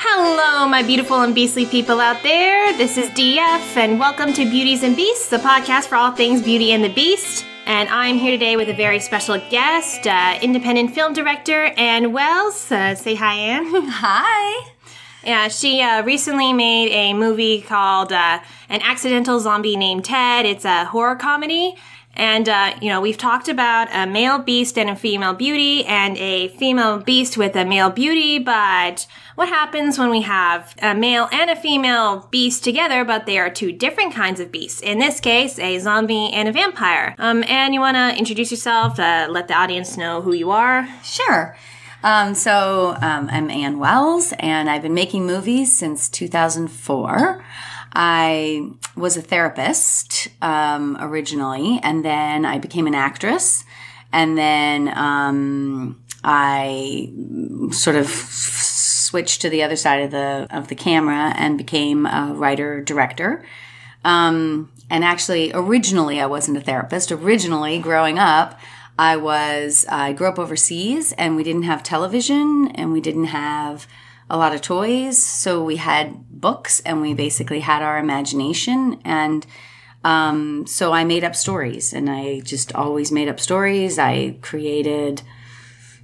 Hello, my beautiful and beastly people out there. This is DF, and welcome to Beauties and Beasts, the podcast for all things Beauty and the Beast. And I'm here today with a very special guest, independent film director Ann Wells. Say hi, Ann. Hi. Yeah, she recently made a movie called An Accidental Zombie Named Ted. It's a horror comedy. And, we've talked about a male beast and a female beauty and a female beast with a male beauty, but what happens when we have a male and a female beast together, but they are two different kinds of beasts? In this case, a zombie and a vampire. Anne, you want to introduce yourself, let the audience know who you are? Sure. I'm Ann Wells, and I've been making movies since 2004. I was a therapist originally, and then I became an actress, and then I sort of switched to the other side of the camera and became a writer-director. And actually, originally, I wasn't a therapist. Originally, growing up, I grew up overseas, and we didn't have television, and we didn't have a lot of toys, so we had books, and we basically had our imagination, and so I made up stories, and I just always made up stories. I created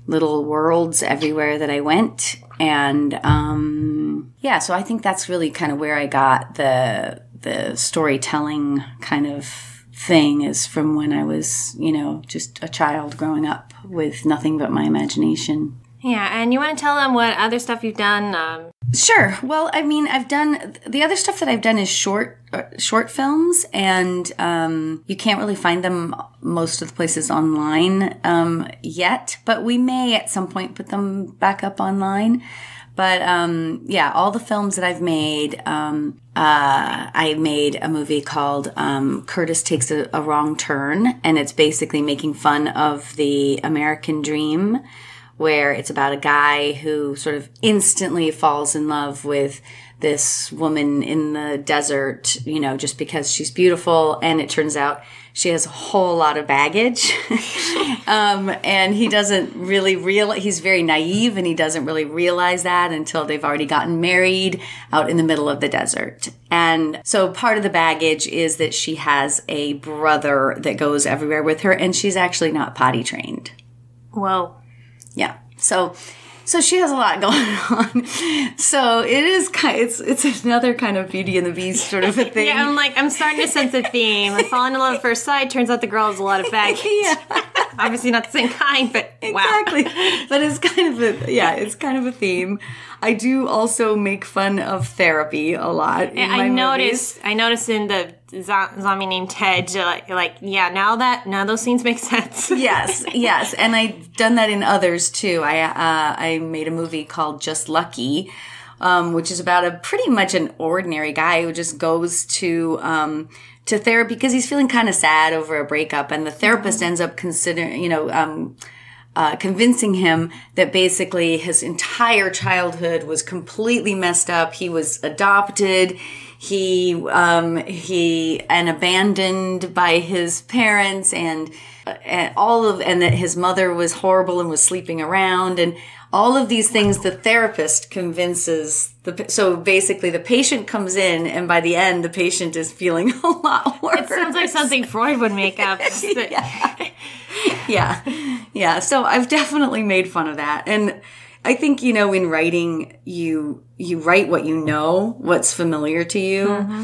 little worlds everywhere that I went, and so I think that's really kind of where I got the storytelling kind of thing, is from when I was, just a child growing up with nothing but my imagination. Yeah, and you want to tell them what other stuff you've done? Sure. Well, I mean, the other stuff that I've done is short films, and you can't really find them most of the places online yet, but we may at some point put them back up online. But all the films that I've made, I made a movie called Curtis Takes a Wrong Turn, and it's basically making fun of the American dream, where it's about a guy who sort of instantly falls in love with this woman in the desert, just because she's beautiful. And it turns out she has a whole lot of baggage. And he doesn't really he's very naive, and he doesn't really realize that until they've already gotten married out in the middle of the desert. And so part of the baggage is that she has a brother that goes everywhere with her, and she's actually not potty trained. Whoa. Yeah. So she has a lot going on. So it is it's another kind of Beauty and the Beast sort of a thing. Yeah, I'm starting to sense a theme. Like falling in love at first sight, turns out the girl has a lot of baggage. Yeah. Obviously not the same kind, but wow. Exactly. But it's kind of a theme. I do also make fun of therapy a lot in my movies. I noticed in the zombie named Ted, now those scenes make sense. Yes. And I've done that in others too. I made a movie called Just Lucky, which is about pretty much an ordinary guy who just goes to therapy because he's feeling kind of sad over a breakup, and the therapist ends up convincing him that basically his entire childhood was completely messed up. He was adopted. He abandoned by his parents, and that his mother was horrible and was sleeping around, and all of these things the therapist convinces. So basically the patient comes in, and by the end the patient is feeling a lot worse. It sounds like something Freud would make up. Yeah. So I've definitely made fun of that. And I think, in writing, you write what you know, what's familiar to you. Mm-hmm.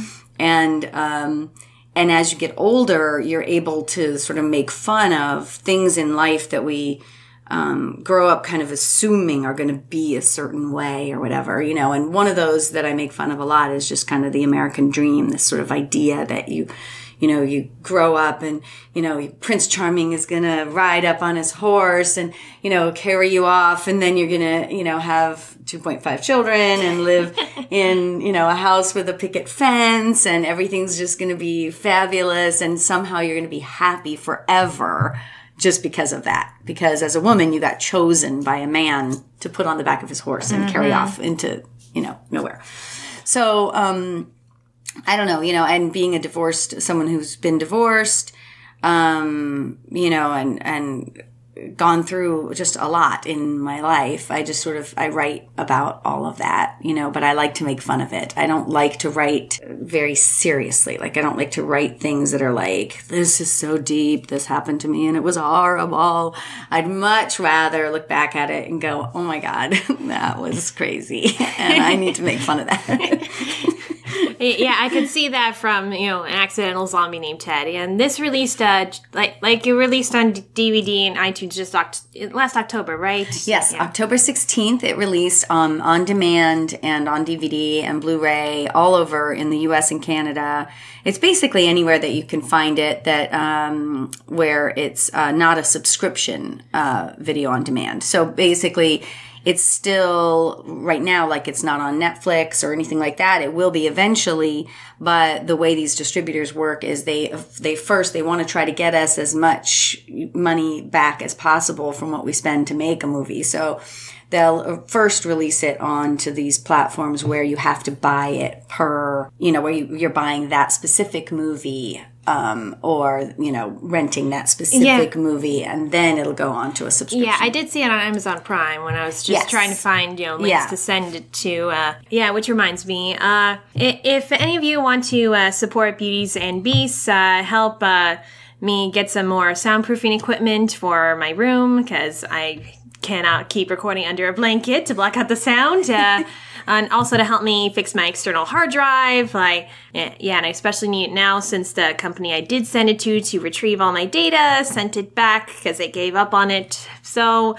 And as you get older, you're able to sort of make fun of things in life that we grow up kind of assuming are going to be a certain way or whatever, And one of those that I make fun of a lot is just kind of the American dream, this sort of idea that you grow up and, Prince Charming is going to ride up on his horse and, carry you off. And then you're going to, have 2.5 children and live in, a house with a picket fence, and everything's just going to be fabulous. And somehow you're going to be happy forever just because of that. Because as a woman, you got chosen by a man to put on the back of his horse and carry off into, nowhere. So, I don't know, and being someone who's been divorced, and gone through just a lot in my life. I just I write about all of that, but I like to make fun of it. I don't like to write very seriously. Like, I don't like to write things that are like, this is so deep, this happened to me and it was horrible. I'd much rather look back at it and go, oh my God, that was crazy. And I need to make fun of that. Yeah, I could see that from, An Accidental Zombie Named Ted. And this released, it released on DVD and iTunes just last October, right? Yes, yeah. October 16th, it released on demand and on DVD and Blu-ray all over in the US and Canada. It's basically anywhere that you can find it that where it's not a subscription video on demand. So basically, it's still, right now, like it's not on Netflix or anything like that. It will be eventually, but the way these distributors work is they want to try to get us as much money back as possible from what we spend to make a movie. So they'll first release it onto these platforms where you have to buy it per, where you're buying that specific movie, or, renting that specific movie, and then it'll go on to a subscription. Yeah, I did see it on Amazon Prime when I was just trying to find, links to send it to. Which reminds me, if any of you want to support Beauties and Beasts, help me get some more soundproofing equipment for my room, because I cannot keep recording under a blanket to block out the sound. And also to help me fix my external hard drive. And I especially need it now since the company I did send it to retrieve all my data sent it back because they gave up on it. So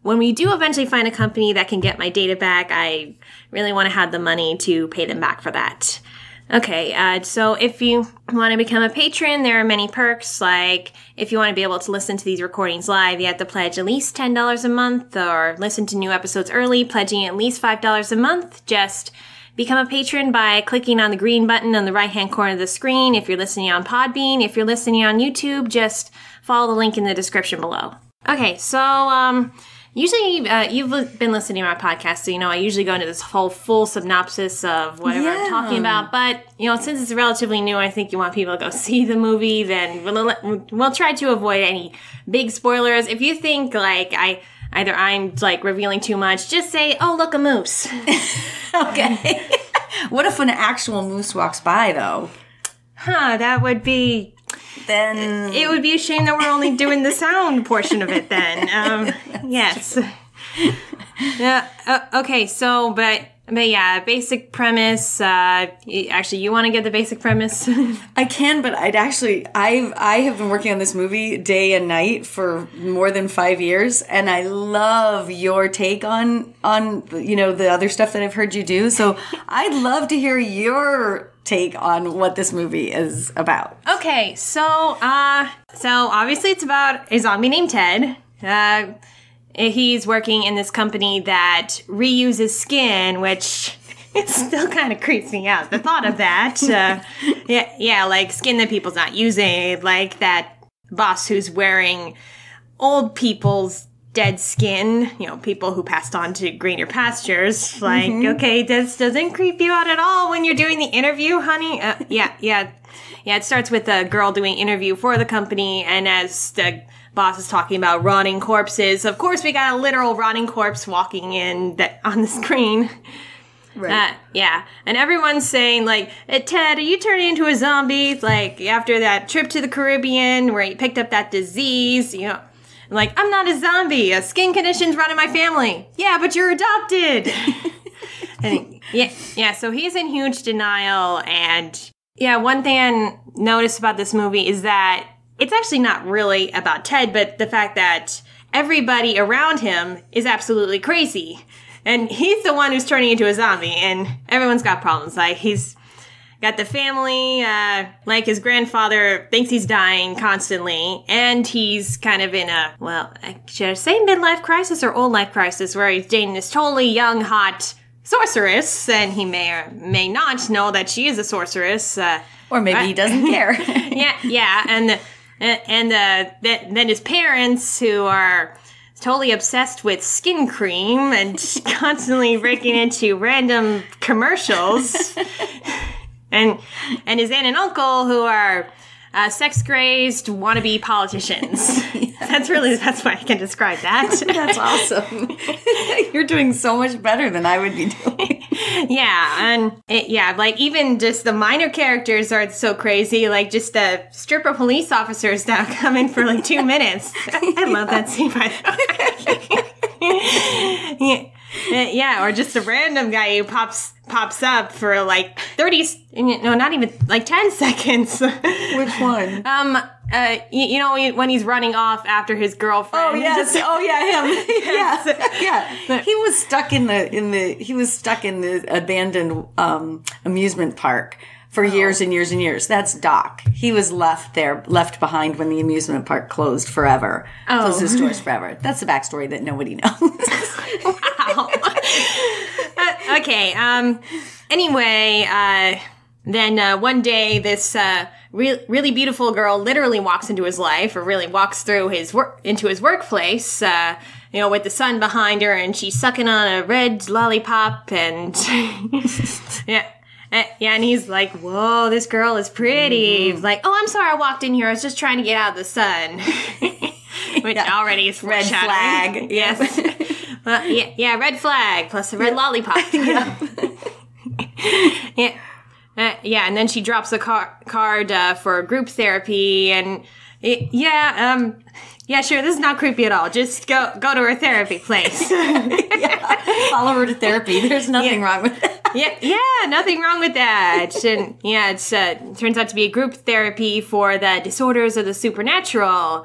when we do eventually find a company that can get my data back, I really want to have the money to pay them back for that. Okay, so if you want to become a patron, there are many perks. Like, if you want to be able to listen to these recordings live, you have to pledge at least $10 a month, or listen to new episodes early, pledging at least $5 a month. Just become a patron by clicking on the green button on the right-hand corner of the screen. If you're listening on Podbean, if you're listening on YouTube, just follow the link in the description below. Okay, so, usually, you've been listening to my podcast, so, I usually go into this whole full synopsis of whatever I'm talking about. But, since it's relatively new, I think you want people to go see the movie, then we'll try to avoid any big spoilers. If you think, I'm revealing too much, just say, oh, look, a moose. Okay. What if an actual moose walks by, though? That would be... Then it would be a shame that we're only doing the sound portion of it then. Yes. Yeah. Okay. So, but yeah, basic premise. Actually, you want to get the basic premise? I can, but I have been working on this movie day and night for more than 5 years, and I love your take on the other stuff that I've heard you do. So I'd love to hear your take on what this movie is about. Okay, so obviously it's about a zombie named Ted. He's working in this company that reuses skin, which it still kind of creeps me out, the thought of that. Like skin that people's not using, like that boss who's wearing old people's dead skin, people who passed on to greener pastures. Like, okay, this doesn't creep you out at all when you're doing the interview, honey. Yeah, it starts with a girl doing interview for the company, and as the boss is talking about rotting corpses, of course we got a literal rotting corpse walking in on the screen. Right. And everyone's saying, like, Ted, are you turning into a zombie? Like, after that trip to the Caribbean where he picked up that disease, Like, I'm not a zombie. A skin condition's run in my family. Yeah, but you're adopted. And so he's in huge denial. And one thing I noticed about this movie is that it's actually not really about Ted, but the fact that everybody around him is absolutely crazy. And he's the one who's turning into a zombie, and everyone's got problems. Like, he's got the family, like his grandfather thinks he's dying constantly, and he's kind of in should I say midlife crisis or old life crisis, where he's dating this totally young, hot sorceress, and he may or may not know that she is a sorceress. Or maybe he doesn't care. And then his parents, who are totally obsessed with skin cream and constantly breaking into random commercials. And his aunt and uncle, who are sex-crazed wannabe politicians. That's why I can describe that. That's awesome. You're doing so much better than I would be doing. Yeah, and like even just the minor characters are so crazy. Like just the stripper police officers now come in for like 2 minutes. I love that scene, by the way. Yeah, or just a random guy who pops up for like 30, no, not even like 10 seconds. Which one? You know, when he's running off after his girlfriend. Oh yes. Him. Yeah. He was stuck in the abandoned amusement park for years and years and years. That's Doc. He was left behind when the amusement park closed forever. Closed his doors forever. That's the backstory that nobody knows. Wow. Okay. Anyway, then one day this really beautiful girl literally walks into his life, or really walks through into his workplace. With the sun behind her, and she's sucking on a red lollipop, and and he's like, "Whoa, this girl is pretty." He's like, "Oh, I'm sorry, I walked in here. I was just trying to get out of the sun." Which already is red flag. Yes. Well, red flag plus a red lollipop. And then she drops a card for group therapy, and sure, this is not creepy at all. Just go to her therapy place. Follow her to therapy. There's nothing wrong with that. Nothing wrong with that. And it turns out to be a group therapy for the disorders of the supernatural.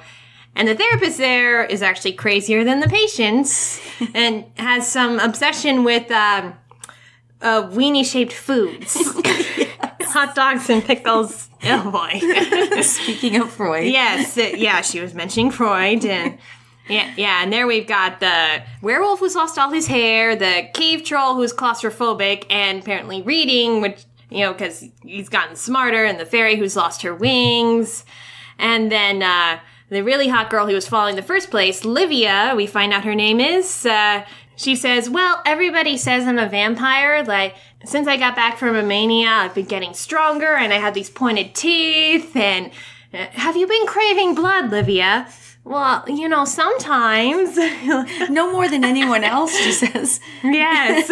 And the therapist there is actually crazier than the patients and has some obsession with weenie-shaped foods. Hot dogs and pickles. Oh, boy. Speaking of Freud. Yes, she was mentioning Freud. And and there we've got the werewolf who's lost all his hair, the cave troll who's claustrophobic and apparently reading, which, because he's gotten smarter, and the fairy who's lost her wings. And then the really hot girl who was following the first place, Livia, we find out her name is, she says, "Well, everybody says I'm a vampire. Like, since I got back from Romania, I've been getting stronger, and I have these pointed teeth, and have you been craving blood, Livia?" "Well, sometimes." No more than anyone else, she says. Yes.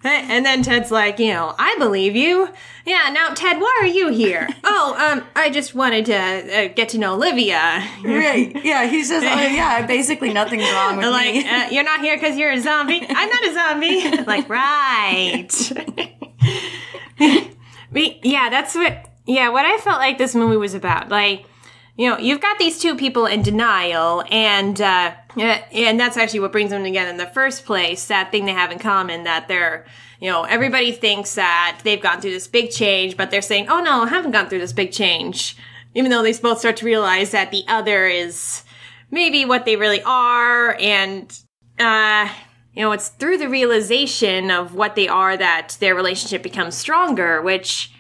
And then Ted's like, "I believe you. Yeah, now, Ted, why are you here?" "Oh, I just wanted to get to know Olivia." Right. Yeah, he says, basically nothing's wrong with me. "You're not here because you're a zombie?" "I'm not a zombie." Like, right. That's what I felt like this movie was about. Like, you've got these two people in denial, and that's actually what brings them together in the first place. That thing they have in common, that they're, everybody thinks that they've gone through this big change, but they're saying, "Oh no, I haven't gone through this big change." Even though they both start to realize that the other is maybe what they really are, and, it's through the realization of what they are that their relationship becomes stronger, which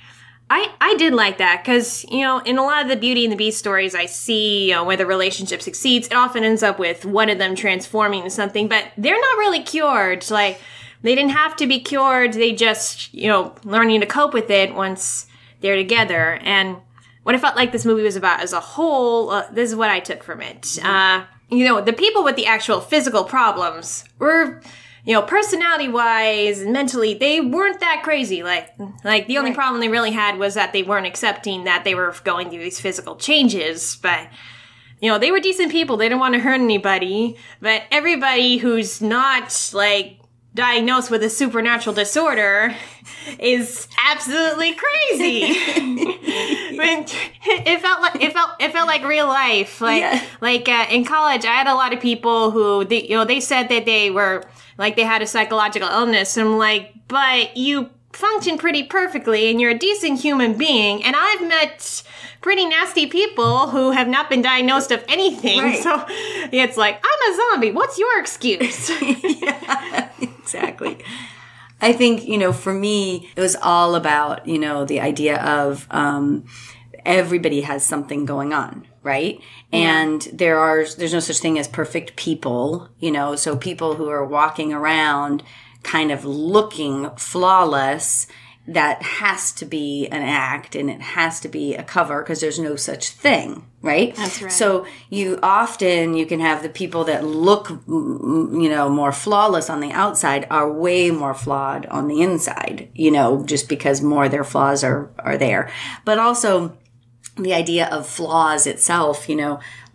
I did like that, because, in a lot of the Beauty and the Beast stories I see, where the relationship succeeds, it often ends up with one of them transforming into something, but they're not really cured. Like, they didn't have to be cured. They just, learning to cope with it once they're together. And what I felt like this movie was about as a whole, this is what I took from it. The people with the actual physical problems were, personality-wise and mentally, they weren't that crazy. Like the only problem they really had was that they weren't accepting that they were going through these physical changes. But, they were decent people. They didn't want to hurt anybody. But everybody who's not, diagnosed with a supernatural disorder is absolutely crazy. It felt like real life. In college, I had a lot of people who they said that they were they had a psychological illness. And I'm like, but you function pretty perfectly, and you're a decent human being. And I've met pretty nasty people who have not been diagnosed of anything. Right. So it's like, I'm a zombie. What's your excuse? Yeah, exactly. I think, for me, it was all about, the idea of everybody has something going on, right? Yeah. And there's no such thing as perfect people, so people who are walking around kind of looking flawless that has to be an act and it has to be a cover because there's no such thing, right? That's right. So you can have the people that look, more flawless on the outside are way more flawed on the inside, just because more of their flaws are there. But also the idea of flaws itself,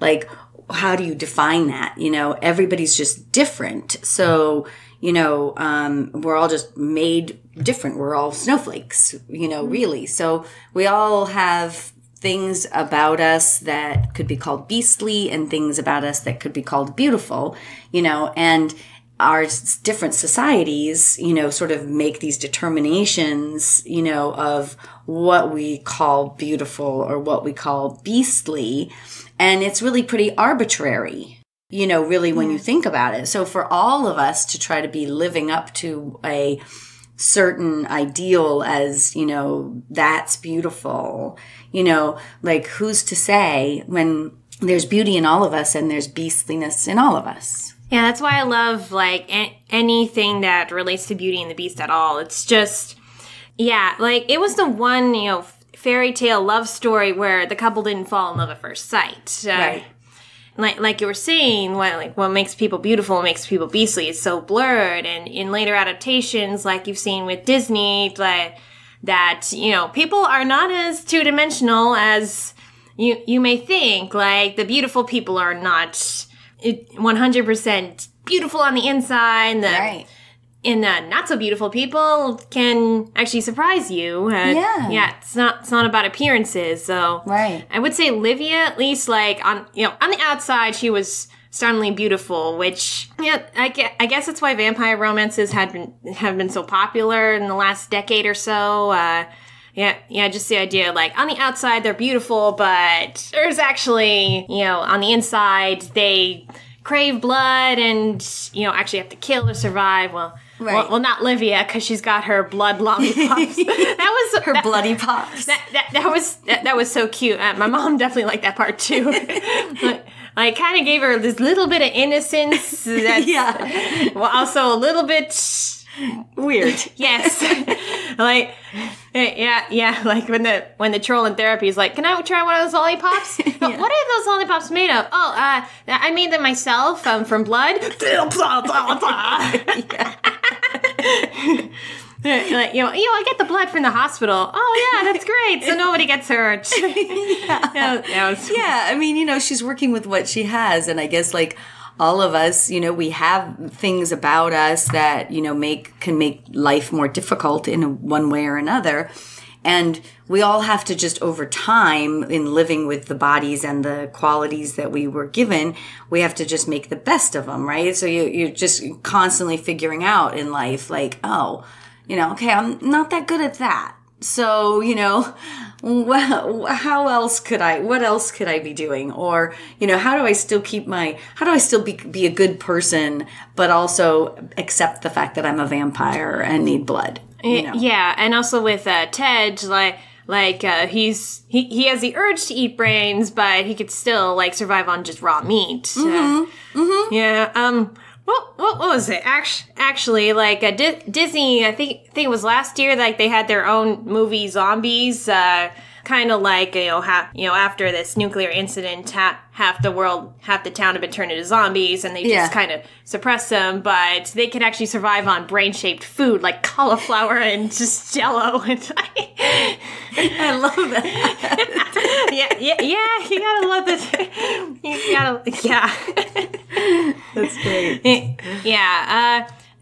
like how do you define that? Everybody's just different. So, we're all just made different. We're all snowflakes, really. So we all have things about us that could be called beastly and things about us that could be called beautiful, and our different societies, sort of make these determinations, of what we call beautiful or what we call beastly. And it's really pretty arbitrary, really when you think about it. So for all of us to try to be living up to a certain ideal as, that's beautiful, like who's to say when there's beauty in all of us and there's beastliness in all of us? Yeah, that's why I love, like, anything that relates to Beauty and the Beast at all. It's just, it was the one, fairy tale love story where the couple didn't fall in love at first sight. Right. Like you were saying, what makes people beautiful, what makes people beastly is so blurred. And in later adaptations, like you've seen with Disney, that, people are not as two-dimensional as you may think. Like, the beautiful people are not 100% beautiful on the inside. Right. And not so beautiful people can actually surprise you. It's not about appearances. So right. I would say Livia, at least, like on the outside, she was stunningly beautiful. Which I guess that's why vampire romances have been so popular in the last decade or so. Just the idea, like, on the outside, they're beautiful, but there's actually, on the inside, they crave blood and, actually have to kill to survive. Well, not Livia, because she's got her blood lollipops. That was her bloody pops. That was so cute. My mom definitely liked that part, too. Like, kind of gave her this little bit of innocence. That's, well, also a little bit weird. Yes. Like, like when the troll in therapy is like, can I try one of those lollipops? What are those lollipops made of? Oh, I made them myself from blood. Like, I get the blood from the hospital. Oh, yeah, that's great. So nobody gets hurt. I mean, she's working with what she has. And I guess, like, all of us, we have things about us that, can make life more difficult in one way or another. And we all have to just, over time, in living with the bodies and the qualities that we were given, we have to just make the best of them, right? So you're just constantly figuring out in life, like, oh, okay, I'm not that good at that. So, what else could I be doing? Or, how do I still be a good person, but also accept the fact that I'm a vampire and need blood? Yeah. And also with Ted, he has the urge to eat brains, but he could still, like, survive on just raw meat. What was it? Actually, like, Disney, I think it was last year, like, they had their own movie, Zombies, kind of like, after this nuclear incident, half the town had been turned into zombies, and they just kind of suppressed them, but they could actually survive on brain-shaped food, like cauliflower and just Jell-O. I love that. You gotta love that. That's great.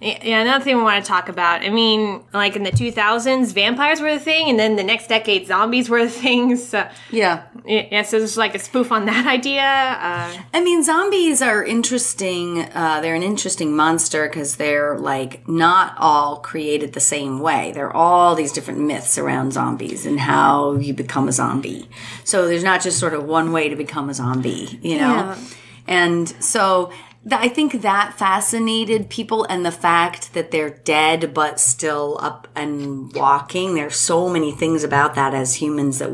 Another thing we want to talk about. I mean, like, in the 2000s, vampires were the thing, and then the next decade, zombies were the thing. So so there's, like, a spoof on that idea. I mean, zombies are interesting. They're an interesting monster because they're, like, not all created the same way. There are all these different myths around zombies and how you become a zombie. So there's not just sort of one way to become a zombie, Yeah. And so I think that fascinated people, and the fact that they're dead but still up and walking. There's so many things about that as humans that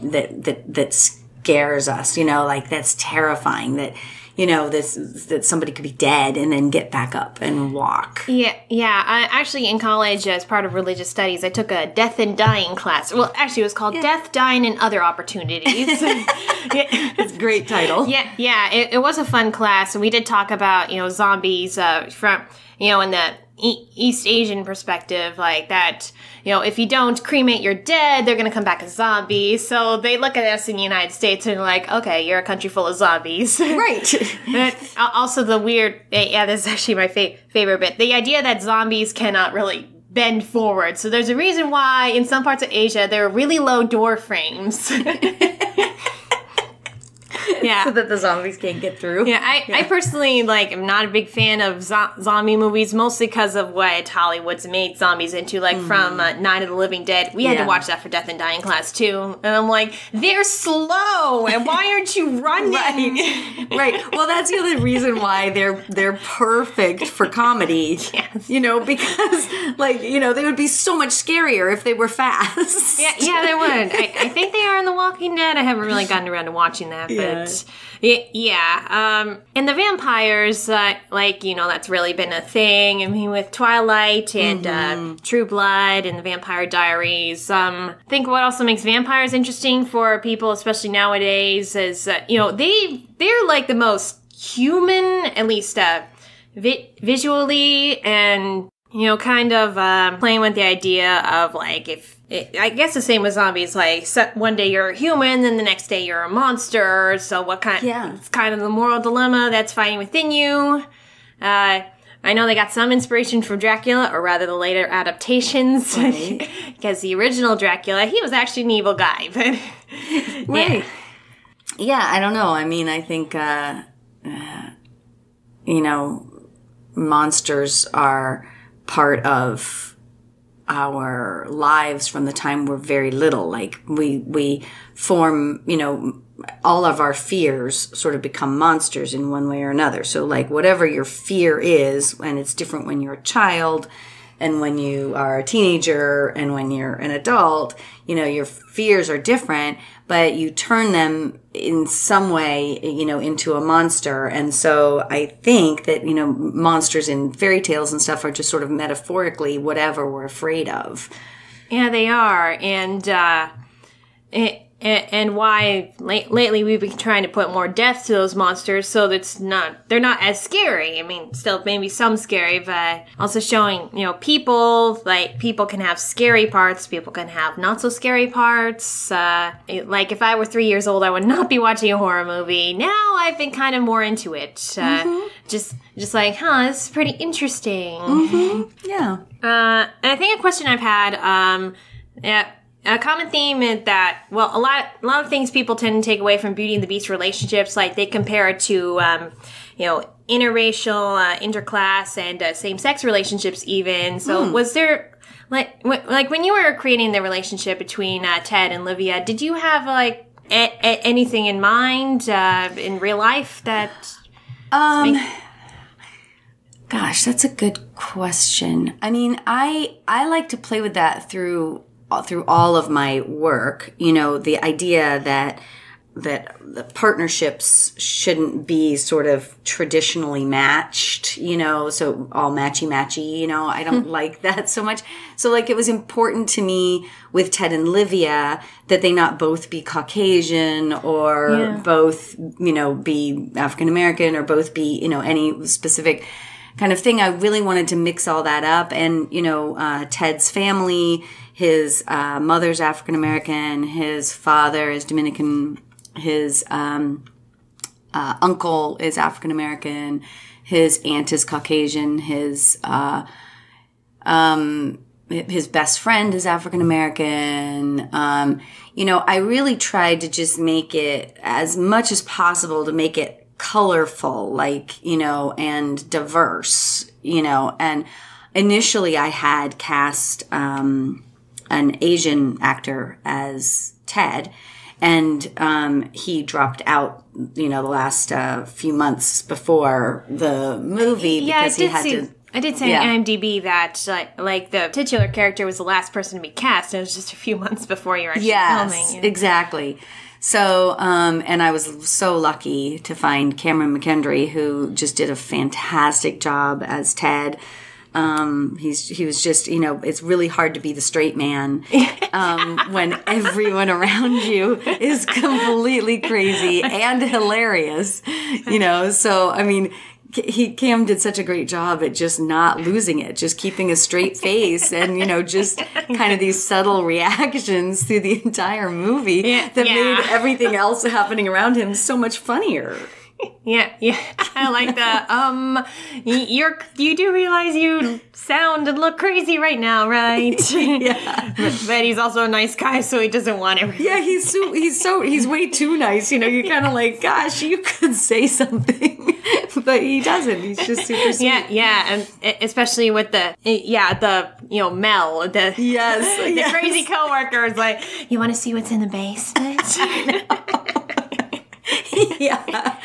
that scares us, like, that's terrifying, that, that somebody could be dead and then get back up and walk. Yeah. I actually, in college, as part of religious studies, I took a death and dying class. Well, actually, it was called Death, Dying, and Other Opportunities. It's a great title. Yeah. It was a fun class, and we did talk about, zombies from, in the East Asian perspective, like that, if you don't cremate your dead, they're going to come back as zombies. So they look at us in the United States and they're like, okay, you're a country full of zombies. Right. But also the weird, this is actually my favorite bit, the idea that zombies cannot really bend forward. So there's a reason why in some parts of Asia, there are really low door frames. Yeah. So that the zombies can't get through. Yeah, I personally, am not a big fan of zombie movies, mostly because of what Hollywood's made zombies into, from Night of the Living Dead. We had to watch that for Death and Dying class, too. And I'm like, they're slow, and why aren't you running? Right. Well, that's the other reason why they're perfect for comedy. Yes. Because, they would be so much scarier if they were fast. Yeah, they would. I think they are in The Walking Dead. I haven't really gotten around to watching that, but... And the vampires, that's really been a thing. I mean, with Twilight and True Blood and the Vampire Diaries. I think what also makes vampires interesting for people, especially nowadays, is, they're the most human, at least visually, and, kind of playing with the idea of, I guess the same with zombies, one day you're a human, then the next day you're a monster, so what kind... Yeah. It's kind of the moral dilemma that's fighting within you. I know they got some inspiration from Dracula, or rather the later adaptations, right. Because the original Dracula, he was actually an evil guy, but... Right. Yeah, I don't know. I mean, I think, monsters are part of our lives from the time we're very little. We form, all of our fears sort of become monsters in one way or another. So whatever your fear is, and it's different when you're a child and when you are a teenager and when you're an adult, your fears are different, but you turn them in some way, into a monster. And so I think that, monsters in fairy tales and stuff are just sort of metaphorically whatever we're afraid of. Yeah, they are. And why lately we've been trying to put more death to those monsters so that they're not as scary. I mean, still maybe some scary, but also showing, people can have scary parts, people can have not so scary parts. If I were 3 years old, I would not be watching a horror movie. Now I've been kind of more into it. Just this is pretty interesting. Mm-hmm. Yeah. And I think a question I've had, a common theme is that, a lot of things people tend to take away from Beauty and the Beast relationships, they compare it to, interracial, interclass, and same-sex relationships even. So was there, when you were creating the relationship between Ted and Livia, did you have, anything in mind in real life that... Gosh, that's a good question. I mean, I like to play with that through all of my work, the idea that the partnerships shouldn't be sort of traditionally matched, so all matchy, I don't like that so much. So it was important to me with Ted and Livia that they not both be Caucasian or both, be African American or both be, any specific kind of thing. I really wanted to mix all that up. And, Ted's family, his mother's African American, his father is Dominican, his uncle is African American, his aunt is Caucasian, his best friend is African American. I really tried to just make it as much as possible to make it colorful, and diverse, and initially I had cast an Asian actor as Ted, and he dropped out, the last few months before the movie because he had to... I did say on IMDb that, the titular character was the last person to be cast, and it was just a few months before you were actually filming. Yes, exactly. So, and I was so lucky to find Cameron McKendry, who just did a fantastic job as Ted. He was just, it's really hard to be the straight man when everyone around you is completely crazy and hilarious, So, I mean, Cam did such a great job at just not losing it, just keeping a straight face and, just kind of these subtle reactions through the entire movie that made everything else happening around him so much funnier. Yeah. I like that. You do realize you sound and look crazy right now, right? Yeah. But he's also a nice guy, so he doesn't want it. Yeah, he's way too nice. You're kind of like, gosh, you could say something, but he doesn't. He's just super sweet. Yeah, and especially with the Mel, the crazy coworkers, like, you want to see what's in the basement? Yeah.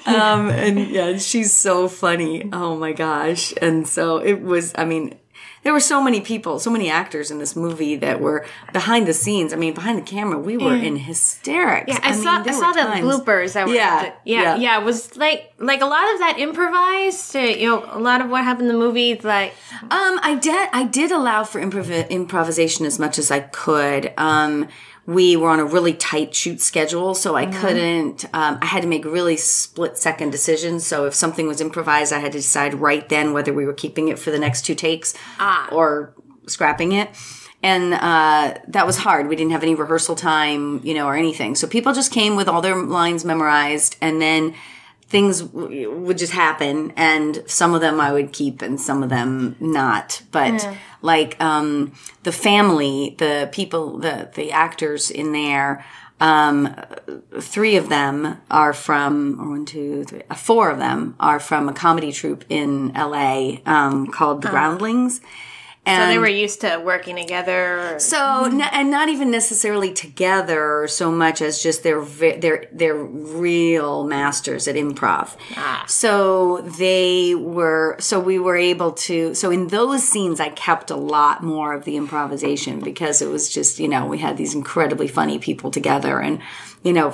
And she's so funny. Oh my gosh. And so it was, there were so many people, so many actors in this movie that were behind the scenes. Behind the camera, we were in hysterics. Yeah, I saw the bloopers. It was like a lot of that improvised. A lot of what happened in the movie, like. I did allow for improvisation as much as I could. We were on a really tight shoot schedule, so I couldn't, I had to make really split-second decisions. So if something was improvised, I had to decide right then whether we were keeping it for the next 2 takes or scrapping it. And that was hard. We didn't have any rehearsal time, or anything. So people just came with all their lines memorized, and then things would just happen, and some of them I would keep and some of them not. But the family, the people, the actors in there, 3 of them are from, 4 of them are from a comedy troupe in LA called The Groundlings. So they were used to working together. So, and not even necessarily together so much as just they're real masters at improv. So we were able to, so in those scenes I kept a lot more of the improvisation because it was just, we had these incredibly funny people together. And,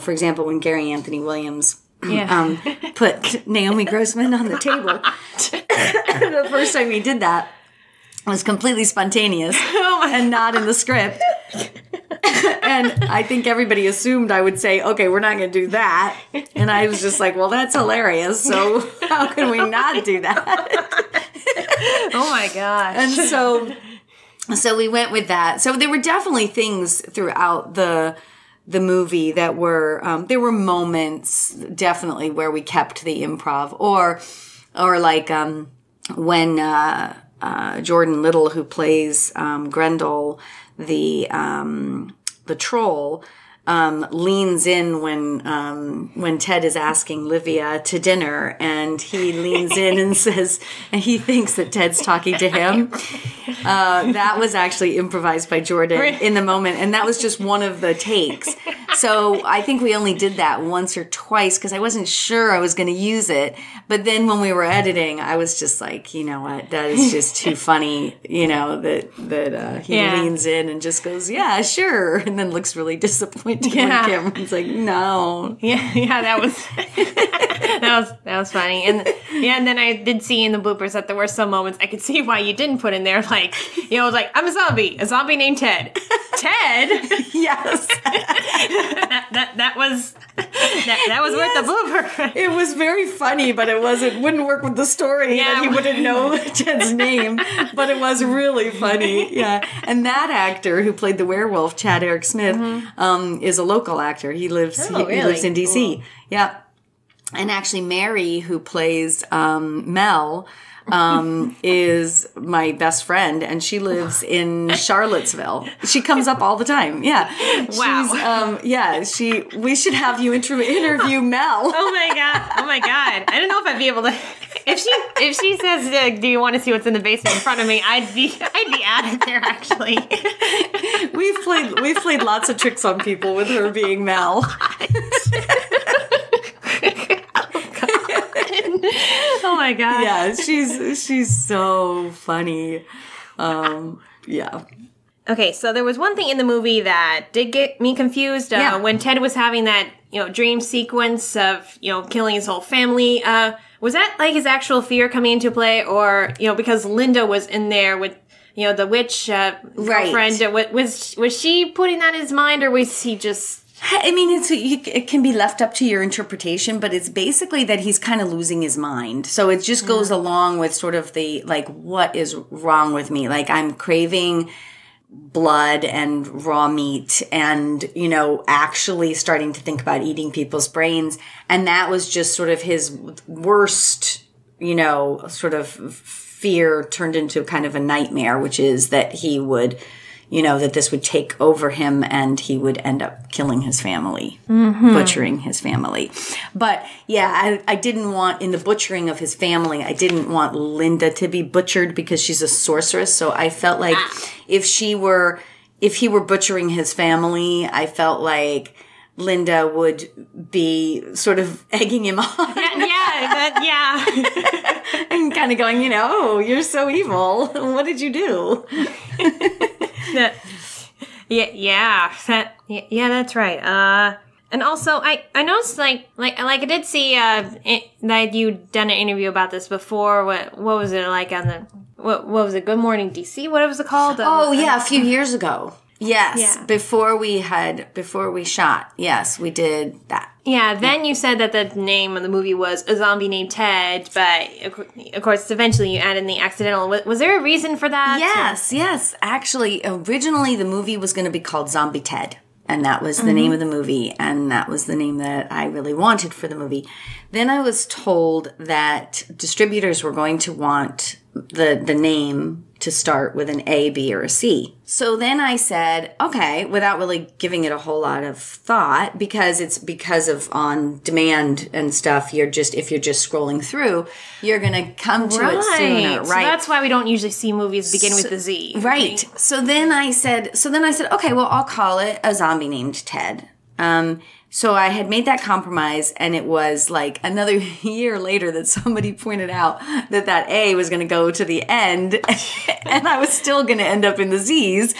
for example, when Gary Anthony Williams put Naomi Grossman on the table, the first time he did that, was completely spontaneous and not in the script. And I think everybody assumed I would say, okay, we're not going to do that. And I was just like, well, that's hilarious. So how can we not do that? Oh my gosh. And so we went with that. So there were definitely things throughout the movie that were, there were moments definitely where we kept the improv or like, when, Jordan Little, who plays Grendel, the troll, leans in when Ted is asking Livia to dinner, and he leans in and says, and he thinks that Ted's talking to him. That was actually improvised by Jordan in the moment, and that was just one of the takes. So I think we only did that once or twice because I wasn't sure I was going to use it. But then when we were editing, I was just like, you know what, that is just too funny, that he leans in and just goes, yeah, sure, and then looks really disappointed when Cameron's like, no. Yeah, that was funny. And then I did see in the bloopers that there were some moments I could see why you didn't put in there, like, I was like, I'm a zombie named Ted. Ted? Yes. that was worth the blooper. It was very funny, but it wouldn't work with the story that he wouldn't know Ted's name, but it was really funny. Yeah. And that actor who played the werewolf, Chad Eric Smith, is a local actor. He lives in DC. Cool. Yeah. And actually Mary, who plays Mel, is my best friend, and she lives in Charlottesville. She comes up all the time. Yeah. Wow. We should have you interview Mel. Oh my god. I don't know if I'd be able to. If she says, "Do you want to see what's in the basement in front of me?" I'd be out of there. Actually, we've played lots of tricks on people with her being Mel. Oh my god. Yeah, she's so funny. Yeah. Okay, so there was one thing in the movie that did get me confused. When Ted was having that, dream sequence of, killing his whole family. Was that like his actual fear coming into play, or because Linda was in there with the witch girlfriend? Was she putting that in his mind, or was he just? I mean, it can be left up to your interpretation, but it's basically that he's kind of losing his mind. So it just goes along with sort of the, like, what is wrong with me? Like, I'm craving blood and raw meat and, actually starting to think about eating people's brains. And that was just sort of his worst, sort of fear turned into kind of a nightmare, which is that he would, that this would take over him and he would end up killing his family, butchering his family. But yeah, I didn't want, in the butchering of his family, I didn't want Linda to be butchered because she's a sorceress. So I felt like if he were butchering his family, I felt like Linda would be sort of egging him on. Yeah. And kind of going, oh, you're so evil. What did you do? That's right. And also, I noticed like I did see that you'd done an interview about this before. What was it like on the what was it? Good Morning DC? What was it called? A few years ago. Yes, before we shot. Yes, we did that. Yeah, then you said that the name of the movie was A Zombie Named Ted, but of course, eventually you added in the accidental. Was there a reason for that? Yes. Actually, originally the movie was going to be called Zombie Ted, and that was the name of the movie, and that was the name that I really wanted for the movie. Then I was told that distributors were going to want the name to start with an A, B, or a C. So then I said, okay, without really giving it a whole lot of thought, because of on demand and stuff, if you're just scrolling through, you're going to come to it sooner, right? So that's why we don't usually see movies begin with the Z. Right. So then I said, okay, well, I'll call it A Zombie Named Ted. So I had made that compromise, and it was like another year later that somebody pointed out that A was going to go to the end, and I was still going to end up in the Z's.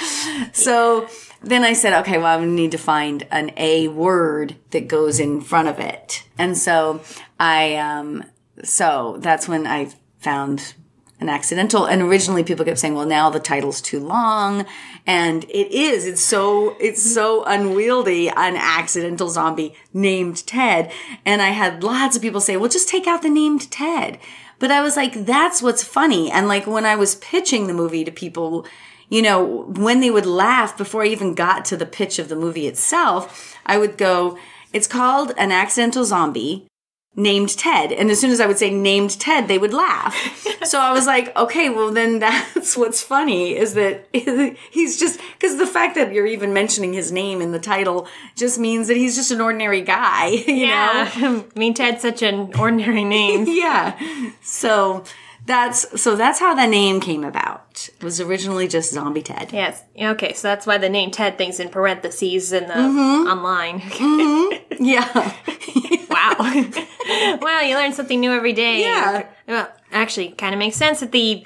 So then I said, okay, well, I need to find an A word that goes in front of it. And so so that's when I found an accidental. And originally people kept saying, well, now the title's too long. And it's so unwieldy, an accidental zombie named Ted. And I had lots of people say, well, just take out the named Ted. But I was like, that's what's funny. And like when I was pitching the movie to people, when they would laugh before I even got to the pitch of the movie itself, I would go, it's called An Accidental Zombie Named Ted. And as soon as I would say named Ted, they would laugh. So I was like, okay, well then that's what's funny, is that he's just, because the fact that you're even mentioning his name in the title just means that he's just an ordinary guy, you know? I mean, Ted's such an ordinary name. Yeah. So that's how the name came about. It was originally just Zombie Ted. Yes. Okay, so that's why the name Ted thing's in parentheses in the online. Yeah. Wow. Well, you learn something new every day. Yeah. Well, actually, kind of makes sense that the,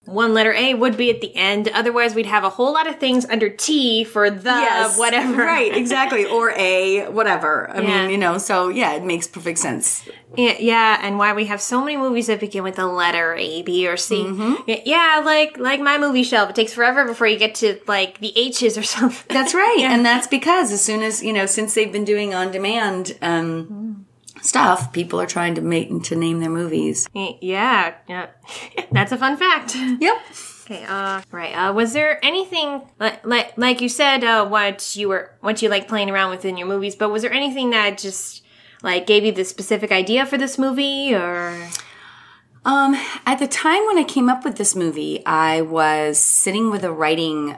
one letter A would be at the end. Otherwise, we'd have a whole lot of things under T for the whatever. Right, exactly. Or A, whatever. I mean, so yeah, it makes perfect sense. Yeah, and why we have so many movies that begin with the letter A, B, or C. Yeah, like my movie shelf. It takes forever before you get to, like, the H's or something. That's right. Yeah. And that's because as soon as, since they've been doing on-demand stuff, people are trying to name their movies. Yeah. That's a fun fact. Yep. Okay, right. Was there anything, like you said, what you like playing around with in your movies, but was there anything that just, like, gave you the specific idea for this movie, or? At the time when I came up with this movie, I was sitting with a writing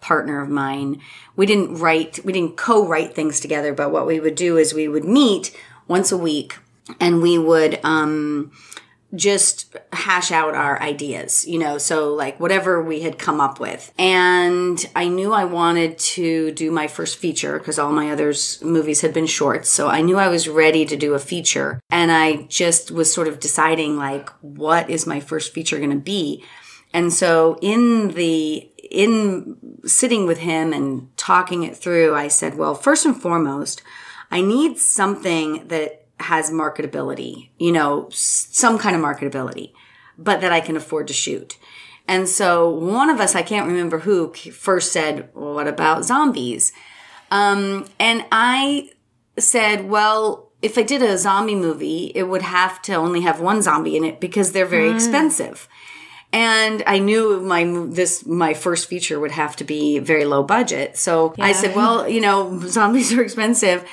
partner of mine. We didn't co-write things together, but what we would do is we would meet once a week, and we would just hash out our ideas, so like whatever we had come up with. And I knew I wanted to do my first feature because all my other movies had been shorts. So I knew I was ready to do a feature. And I just was sort of deciding, like, what is my first feature going to be? And so in in sitting with him and talking it through, I said, well, first and foremost, I need something that has marketability, some kind of marketability, but that I can afford to shoot. And so one of us, I can't remember who, first said, well, what about zombies? And I said, well, if I did a zombie movie, it would have to only have one zombie in it because they're very expensive. And I knew my first feature would have to be very low budget. So I said, well, zombies are expensive.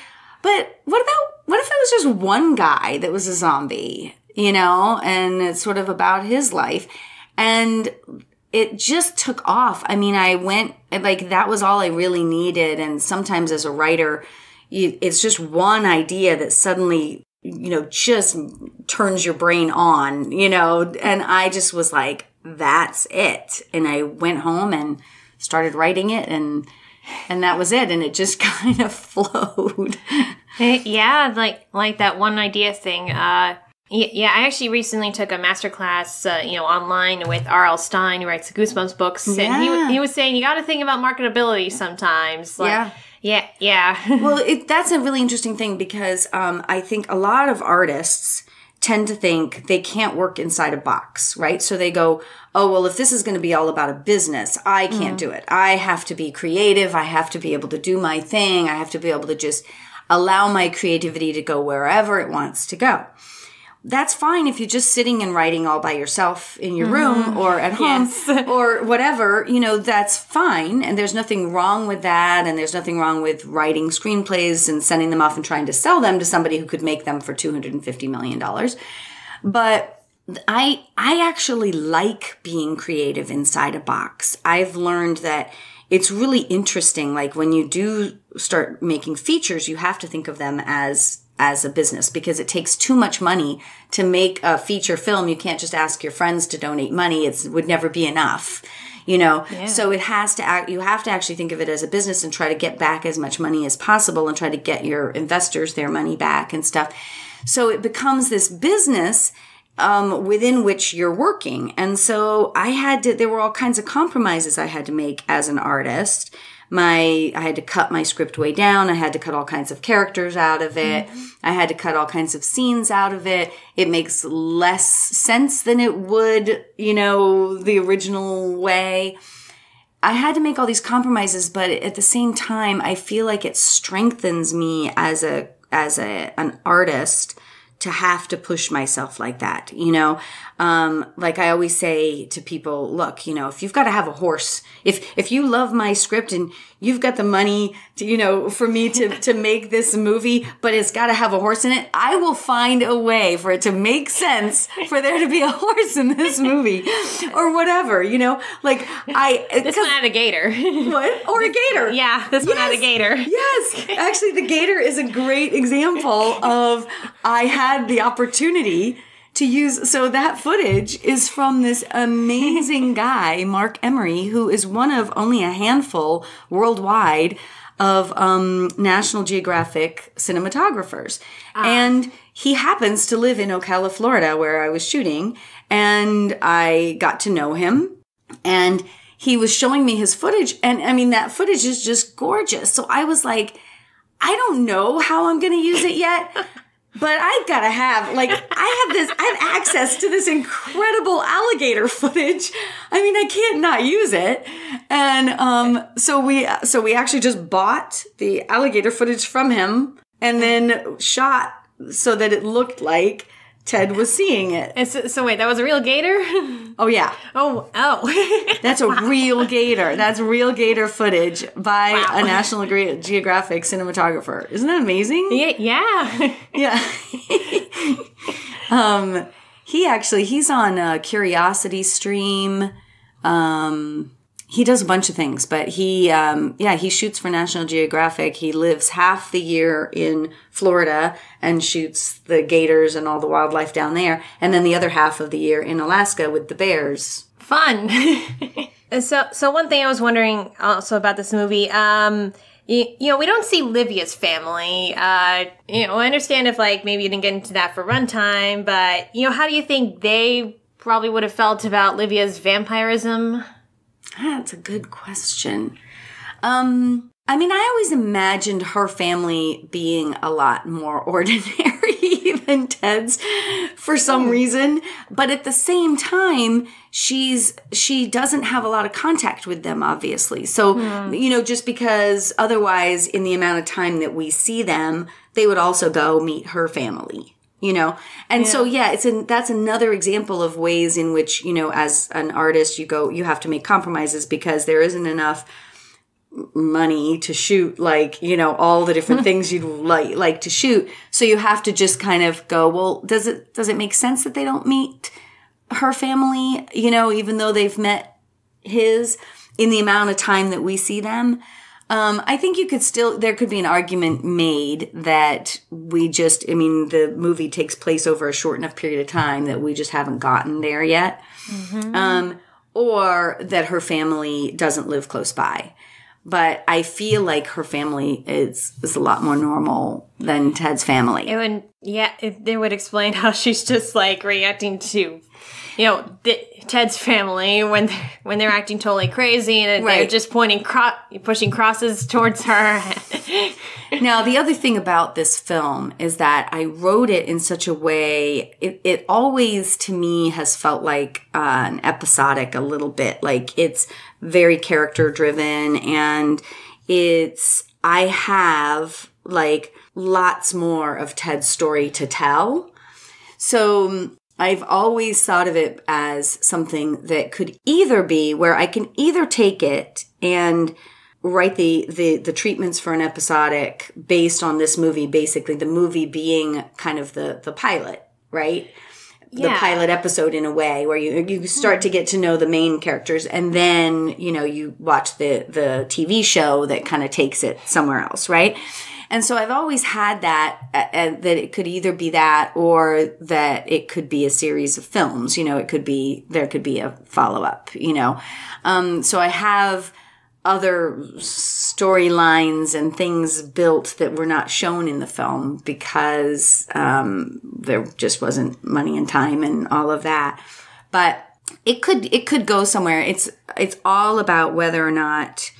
But what if it was just one guy that was a zombie, and it's sort of about his life? And it just took off. I mean, I went, that was all I really needed. And sometimes as a writer, it's just one idea that suddenly, just turns your brain on, and I just was like, that's it. And I went home and started writing it, and that was it. And it just kind of flowed. Yeah, like that one idea thing. Yeah, I actually recently took a masterclass, online with R.L. Stine, who writes the Goosebumps books, and he was saying you got to think about marketability sometimes. Yeah. Well, that's a really interesting thing because I think a lot of artists tend to think they can't work inside a box, right? So they go, oh, well, if this is going to be all about a business, I can't do it. I have to be creative. I have to be able to do my thing. I have to be able to just allow my creativity to go wherever it wants to go. That's fine if you're just sitting and writing all by yourself in your room or at home or whatever, that's fine. And there's nothing wrong with that. And there's nothing wrong with writing screenplays and sending them off and trying to sell them to somebody who could make them for $250 million. But I actually like being creative inside a box. I've learned that it's really interesting. Like when you do start making features, you have to think of them as a business because it takes too much money to make a feature film. You can't just ask your friends to donate money. It would never be enough, So you have to actually think of it as a business and try to get back as much money as possible and try to get your investors their money back and stuff. So it becomes this business within which you're working. And so there were all kinds of compromises I had to make as an artist. I had to cut my script way down. I had to cut all kinds of characters out of it. I had to cut all kinds of scenes out of it. It makes less sense than it would, the original way. I had to make all these compromises, but at the same time, I feel like it strengthens me as an artist to have to push myself like that, like I always say to people, look, if you've got to have a horse, if you love my script and you've got the money to, for me to make this movie, but it's got to have a horse in it, I will find a way for it to make sense for there to be a horse in this movie or whatever, like this one had a gator. What? Or a gator. Yeah, this one had a gator. Yes. Actually, the gator is a great example of I had the opportunity to use. So that footage is from this amazing guy, Mark Emery, who is one of only a handful worldwide of National Geographic cinematographers. And he happens to live in Ocala, Florida, where I was shooting. And I got to know him. And he was showing me his footage. And I mean, that footage is just gorgeous. So I was like, I don't know how I'm going to use it yet. But I've got to have, I have access to this incredible alligator footage. I mean, I can't not use it. And so we actually just bought the alligator footage from him and then shot so that it looked like Ted was seeing it. And so wait, that was a real gator? Oh, yeah. Oh. That's a real gator. That's real gator footage by a National Geographic cinematographer. Isn't that amazing? Yeah. Yeah. He's on Curiosity Stream. He does a bunch of things, but he shoots for National Geographic. He lives half the year in Florida and shoots the gators and all the wildlife down there. And then the other half of the year in Alaska with the bears. Fun. So one thing I was wondering also about this movie, we don't see Livia's family. I understand if maybe you didn't get into that for runtime, but how do you think they probably would have felt about Livia's vampirism? That's a good question. I mean, I always imagined her family being a lot more ordinary than Ted's for some reason. But at the same time, she doesn't have a lot of contact with them, obviously. So, just because otherwise in the amount of time that we see them, they would also go meet her family. And so, that's another example of ways in which, as an artist, you have to make compromises because there isn't enough money to shoot, all the different things you'd like to shoot. So you have to just kind of go, well, does it make sense that they don't meet her family, even though they've met his in the amount of time that we see them? I think there could be an argument made that the movie takes place over a short enough period of time that we just haven't gotten there yet. Mm-hmm. Or that her family doesn't live close by. But I feel like her family is a lot more normal than Ted's family. It would explain how she's just reacting to, Ted's family when they're acting totally crazy and they're just pushing crosses towards her. Now, the other thing about this film is that I wrote it in such a way, it always to me has felt like an episodic a little bit. It's very character driven and I have lots more of Ted's story to tell. So I've always thought of it as something that could either be where I can either take it and write the treatments for an episodic based on this movie, basically the movie being kind of the pilot, right? Yeah. The pilot episode in a way where you start to get to know the main characters and then, you watch the TV show that kind of takes it somewhere else, right? And so I've always had that it could either be that or that it could be a series of films, there could be a follow-up, So I have other storylines and things built that were not shown in the film because there just wasn't money and time and all of that. But it could go somewhere. It's all about whether or not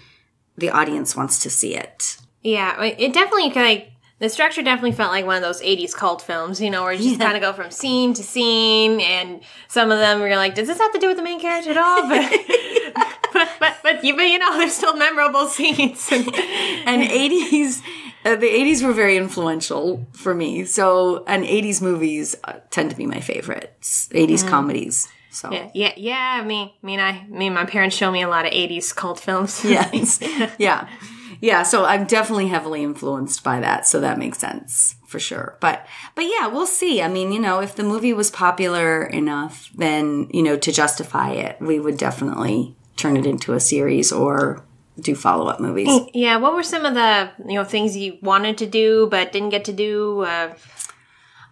the audience wants to see it. Yeah, it definitely the structure definitely felt like one of those 80s cult films, where you just kind of go from scene to scene, and some of them you're like, does this have to do with the main character at all? But there's still memorable scenes. And 80s, the 80s were very influential for me. So, and 80s movies tend to be my favorites. 80s comedies. So yeah. My parents show me a lot of 80s cult films. Yes, yeah. So I'm definitely heavily influenced by that. So that makes sense for sure. But yeah, we'll see. If the movie was popular enough, then to justify it, we would definitely turn it into a series or do follow-up movies. Yeah. What were some of the things you wanted to do but didn't get to do? I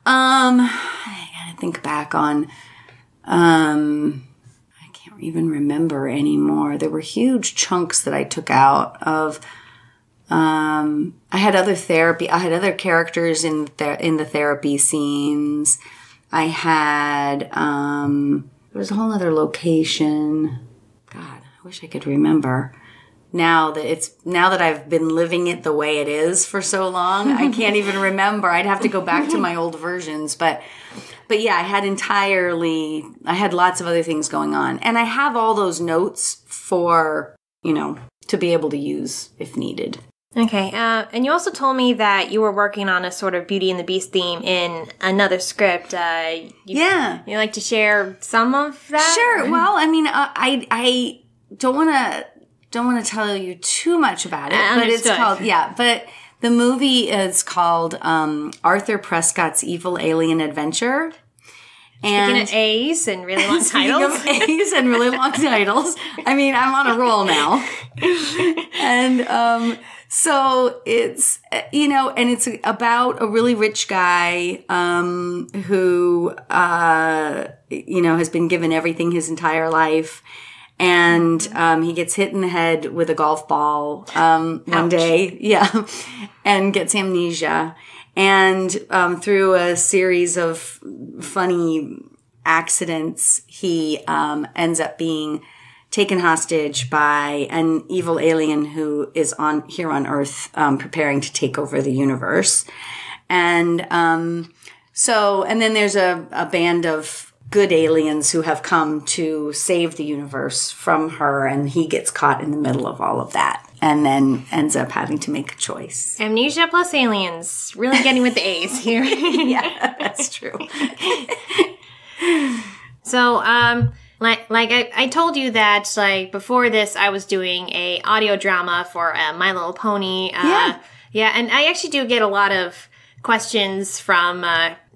gotta think back on. I can't even remember anymore. There were huge chunks that I took out of. I had other therapy. I had other characters in the therapy scenes. I had there was a whole other location. God, I wish I could remember. Now that I've been living it the way it is for so long, I can't even remember. I'd have to go back to my old versions, but yeah, I had lots of other things going on, and I have all those notes for to be able to use if needed. Okay, and you also told me that you were working on a sort of Beauty and the Beast theme in another script. You like to share some of that? Sure. Well, I don't want to tell you too much about it, but it's called But the movie is called Arthur Prescott's Evil Alien Adventure. Speaking of A's and really long titles. Speaking of A's and really long titles. I'm on a roll now. And so it's, and it's about a really rich guy who, has been given everything his entire life. And he gets hit in the head with a golf ball one day. Yeah. And gets amnesia. And through a series of funny accidents, he ends up being taken hostage by an evil alien who is here on Earth, preparing to take over the universe. And and then there's a band of good aliens who have come to save the universe from her, and he gets caught in the middle of all of that, and then ends up having to make a choice. Amnesia plus aliens. Really getting with the A's here. Yeah, that's true. So, I told you that, like, before this, I was doing a audio drama for My Little Pony. Yeah, and I actually do get a lot of questions from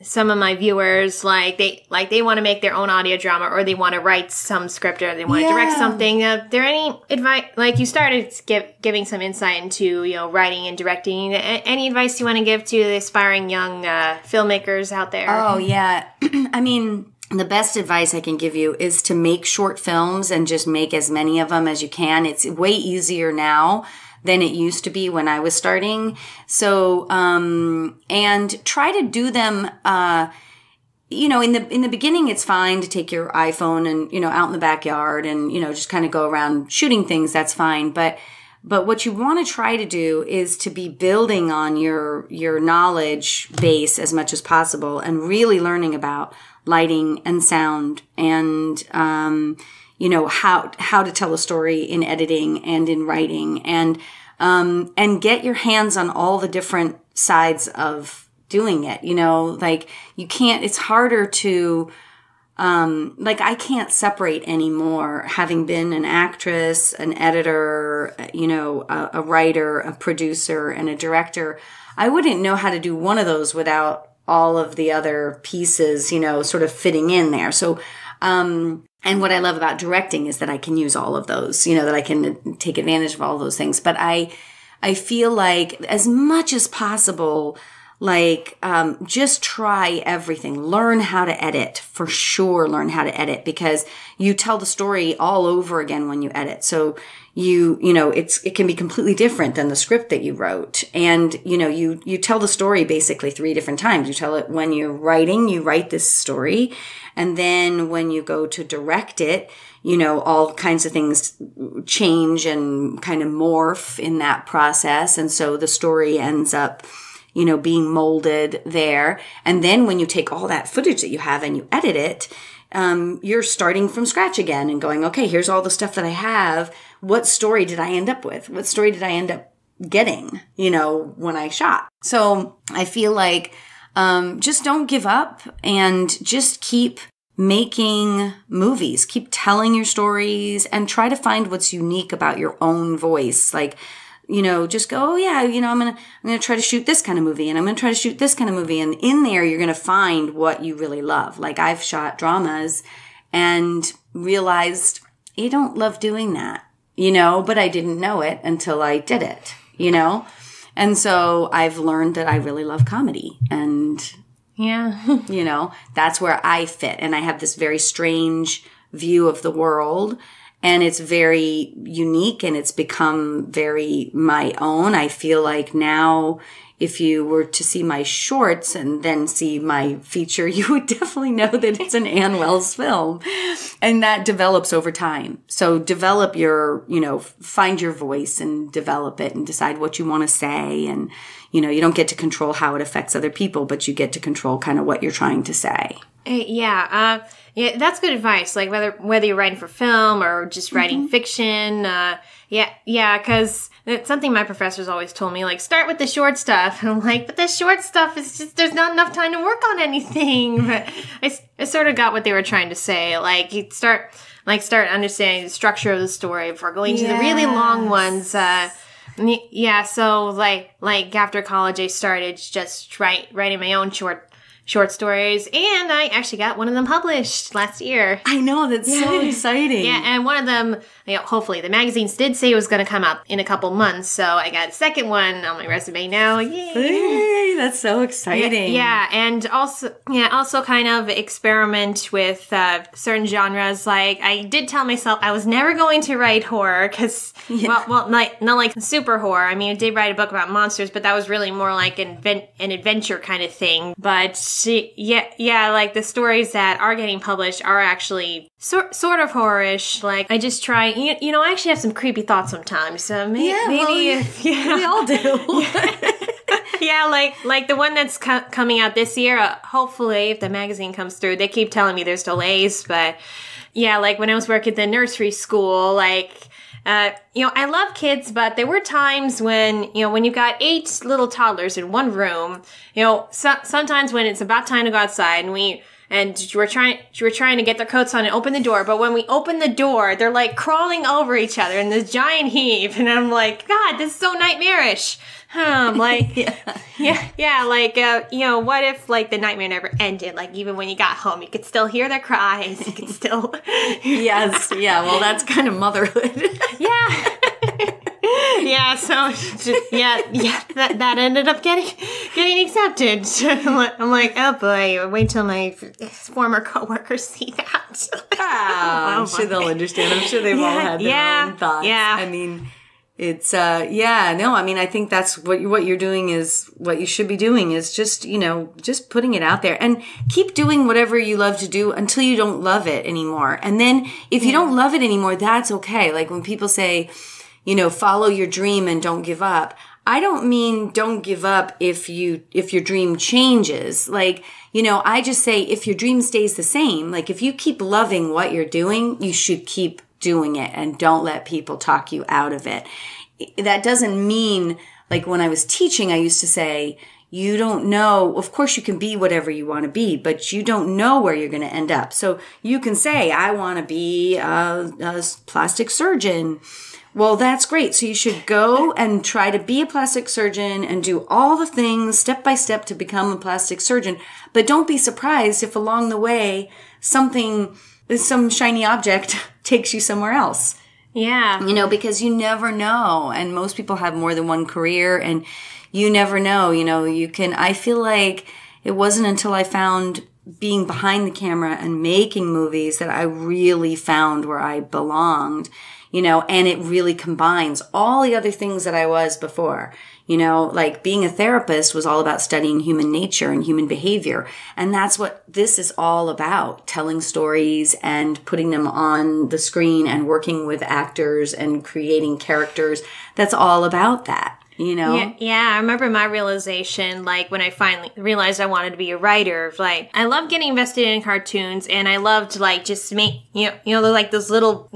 some of my viewers, like they want to make their own audio drama, or they want to write some script, or they want to direct something. There any advice? Like, you started giving some insight into, you know, writing and directing. Any advice you want to give to the aspiring young filmmakers out there? Oh yeah, I mean, the best advice I can give you is to make short films and just make as many of them as you can. It's way easier now than it used to be when I was starting. So, and try to do them, you know, in the beginning, it's fine to take your iPhone and, you know, out in the backyard and, you know, just kind of go around shooting things. That's fine. But what you want to try to do is to be building on your knowledge base as much as possible, and really learning about lighting and sound and, you know, how to tell a story in editing and in writing, and get your hands on all the different sides of doing it. You know, like, you can't, it's harder to, like, I can't separate anymore, having been an actress, an editor, you know, a writer, a producer, and a director. I wouldn't know how to do one of those without all of the other pieces, you know, sort of fitting in there. So, and what I love about directing is that I can use all of those, you know, that I can take advantage of all of those things. But I feel like, as much as possible, like, just try everything. Learn how to edit, for sure. Learn how to edit, because you tell the story all over again when you edit. So you know, it can be completely different than the script that you wrote. And, you know, you tell the story basically 3 different times. You tell it when you're writing, you write this story. And then when you go to direct it, you know, all kinds of things change and kind of morph in that process. And so the story ends up, you know, being molded there. And then when you take all that footage that you have and you edit it, you're starting from scratch again and going, okay, here's all the stuff that I have. What story did I end up with? What story did I end up getting, you know, when I shot? So I feel like, just don't give up, and just keep making movies, keep telling your stories, and try to find what's unique about your own voice. Like, you know, just go, oh yeah, you know, I'm going to try to shoot this kind of movie, and I'm going to try to shoot this kind of movie. And in there, you're going to find what you really love. Like, I've shot dramas and realized I don't love doing that, you know, but I didn't know it until I did it, you know? And so I've learned that I really love comedy, and yeah, you know, that's where I fit. And I have this very strange view of the world, and it's very unique, and it's become very my own. I feel like now, if you were to see my shorts and then see my feature, you would definitely know that it's an Ann Wells film. And that develops over time. So develop your, you know, find your voice and develop it and decide what you want to say. And, you know, you don't get to control how it affects other people, but you get to control kind of what you're trying to say. Yeah, that's good advice. Like, whether you're writing for film or just writing fiction, because it's something my professors always told me, like, start with the short stuff. And I'm like, but the short stuff is just, there's not enough time to work on anything. But I sort of got what they were trying to say. Like, you start understanding the structure of the story before going to the really long ones. So like after college, I started just writing my own short stories, and I actually got one of them published last year. I know, that's so exciting. Yeah, and one of them, you know, hopefully the magazines did say it was going to come out in a couple months, so I got a second one on my resume now. Yay! Hey, that's so exciting. Yeah, and also kind of experiment with certain genres. Like, I did tell myself I was never going to write horror, because, not like super horror. I mean, I did write a book about monsters, but that was really more like an adventure kind of thing. But yeah, like the stories that are getting published are actually sort of horrorish. Like I just try, I actually have some creepy thoughts sometimes. So maybe if we all do. Yeah, like the one that's coming out this year. Hopefully, if the magazine comes through, they keep telling me there's delays, but yeah, like when I was working at the nursery school, like. I love kids, but there were times when you got 8 little toddlers in one room, sometimes when it's about time to go outside and you were trying to get their coats on and open the door, but when we open the door, they're like crawling over each other in this giant heap, and I'm like, God, this is so nightmarish. Like, what if like the nightmare never ended? Like even when you got home, you could still hear their cries. You could still. Yes. Yeah. Well, that's kind of motherhood. Yeah. Yeah. So that ended up getting accepted. I'm like, oh boy, wait till my former coworkers see that. I'm sure they'll understand. I'm sure they've all had their own thoughts. Yeah. I mean. It's, I think that's what you're doing is what you should be doing is just putting it out there and keep doing whatever you love to do until you don't love it anymore. And then if you don't love it anymore, that's okay. Like when people say, follow your dream and don't give up. I don't mean don't give up if your dream changes. Like, I just say if your dream stays the same, like if you keep loving what you're doing, you should keep doing it and don't let people talk you out of it. That doesn't mean, like when I was teaching, I used to say, you don't know, of course you can be whatever you want to be, but you don't know where you're going to end up. So you can say, I want to be a plastic surgeon. Well, that's great. So you should go and try to be a plastic surgeon and do all the things step by step to become a plastic surgeon. But don't be surprised if along the way some shiny object takes you somewhere else. Yeah. Because you never know. And most people have more than one career and you never know. I feel like it wasn't until I found being behind the camera and making movies that I really found where I belonged, and it really combines all the other things that I was before. Like being a therapist was all about studying human nature and human behavior. And that's what this is all about, telling stories and putting them on the screen and working with actors and creating characters. That's all about that. Yeah, I remember my realization, like, when I finally realized I wanted to be a writer. Like, I love getting invested in cartoons, and I loved, like, just make, like those little